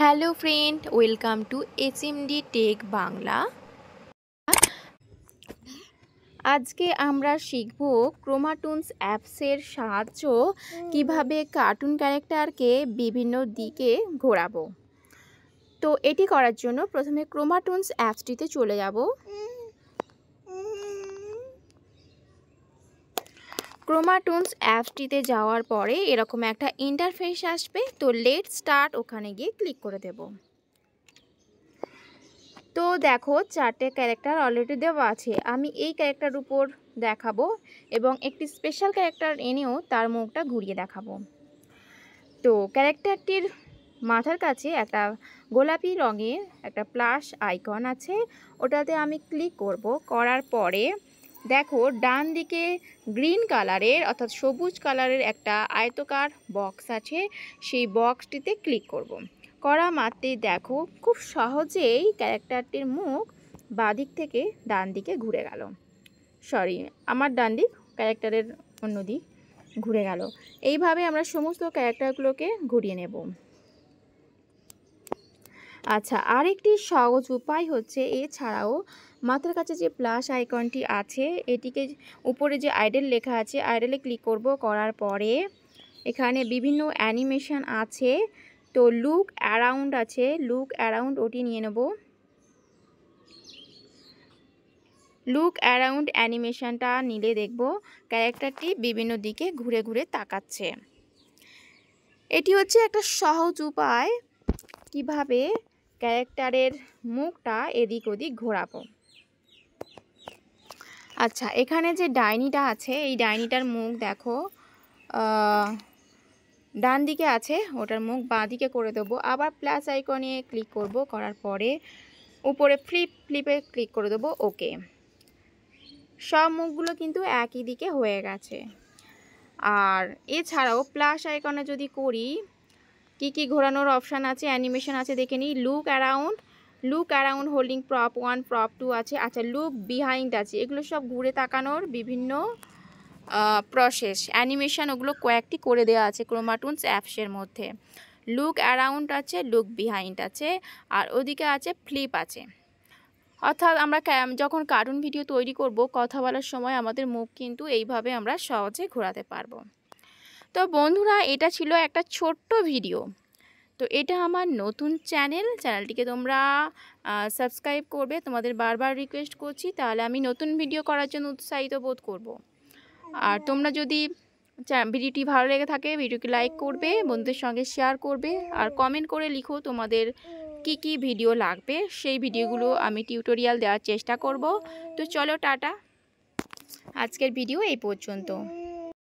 Hello friend, welcome to HMD tech Bangla. আজকে আমরা শিখব ক্রোমাটুনস অ্যাপসের সাহায্য কিভাবে কার্টুন ক্যারেক্টারকে বিভিন্ন দিকে ঘোরাবো। তো এটি করার জন্য প্রথমে ক্রোমাটুনস অ্যাপসটিতে চলে যাব। ক্রোমাটুনস অ্যাপসটিতে যাওয়ার পরে এরকম একটা ইন্টারফেস আসবে। তো লেটস স্টার্ট ওখানে গিয়ে ক্লিক করে দেব। তো দেখো চারটে ক্যারেক্টার অলরেডি দেওয়া আছে। আমি এই ক্যারেক্টার উপর দেখাবো এবং একটি স্পেশাল ক্যারেক্টার এনেও তার মুখটা ঘুরিয়ে দেখাবো। তো ক্যারেক্টারটির মাথার কাছে একটা গোলাপি রঙের একটা প্লাস আইকন আছে, ওটাতে আমি ক্লিক করব। করার পরে দেখো ডান দিকে গ্রিন কালারের অর্থাৎ সবুজ কালারের একটা আয়তকার বক্স আছে, সেই বক্সটিতে ক্লিক করব। করা মাত্রই দেখো খুব সহজেই ক্যারেক্টারটির মুখ বাঁদিক থেকে ডান দিকে ঘুরে গেল। সরি, আমার ডান দিক, ক্যারেক্টারের অন্য দিক ঘুরে গেল। এইভাবে আমরা সমস্ত ক্যারেক্টারগুলোকে ঘুরিয়ে নেব। আচ্ছা, আরেকটি সহজ উপায় হচ্ছে, এছাড়াও মাথার কাছে যে প্লাস আইকনটি আছে, এটিকে উপরে যে আইডল লেখা আছে, আইডলে ক্লিক করব। করার পরে এখানে বিভিন্ন অ্যানিমেশন আছে। তো লুক অ্যারাউন্ড আছে, লুক অ্যারাউন্ড ওটি নিয়ে নেব। লুক অ্যারাউন্ড অ্যানিমেশনটা নিলে দেখব ক্যারেক্টারটি বিভিন্ন দিকে ঘুরে ঘুরে তাকাচ্ছে। এটি হচ্ছে একটা সহজ উপায় কিভাবে ক্যারেক্টারের মুখটা এদিক ওদিক ঘোরাবো। আচ্ছা, এখানে যে ডাইনিটা আছে, এই ডাইনিটার মুখ দেখো ডান দিকে আছে, ওটার মুখ বাঁ দিকে করে দেবো। আবার প্লাস আইকনে ক্লিক করব। করার পরে উপরে ফ্লিপে ক্লিক করে দেবো। ওকে, সব মুখগুলো কিন্তু একই দিকে হয়ে গেছে। আর এছাড়াও প্লাস আইকনে যদি করি, কি কি ঘোরানোর অপশান আছে, অ্যানিমেশন আছে দেখে নিই। Look around holding prop 1 prop 2 আছে। আচ্ছা, লুক বিহাইন্ড আছে। এগুলো সব ঘুরে তাকানোর বিভিন্ন প্রসেস অ্যানিমেশন, ওগুলো কয়েকটি করে দেওয়া আছে ক্রোমাটুনস অ্যাপসের মধ্যে। লুক অ্যারাউন্ড আছে, লুক বিহাইন্ড আছে, আর ওদিকে আছে ফ্লিপ আছে। অর্থাৎ আমরা যখন কার্টুন ভিডিও তৈরি করব, কথা বলার সময় আমাদের মুখ কিন্তু এইভাবে আমরা সহজে ঘোরাতে পারবো। তো বন্ধুরা, এটা ছিল একটা ছোট্ট ভিডিও। তো এটা আমার নতুন চ্যানেলটিকে তোমরা সাবস্ক্রাইব করবে, তোমাদের বারবার রিকোয়েস্ট করছি, তাহলে আমি নতুন ভিডিও করার জন্য উৎসাহিত বোধ করব। আর তোমরা যদি ভিডিওটি ভালো লেগে থাকে, ভিডিওকে লাইক করবে, বন্ধুদের সঙ্গে শেয়ার করবে, আর কমেন্ট করে লিখো তোমাদের কি কি ভিডিও লাগবে। সেই ভিডিওগুলো আমি টিউটোরিয়াল দেওয়ার চেষ্টা করব। তো চলো, টাটা, আজকের ভিডিও এই পর্যন্ত।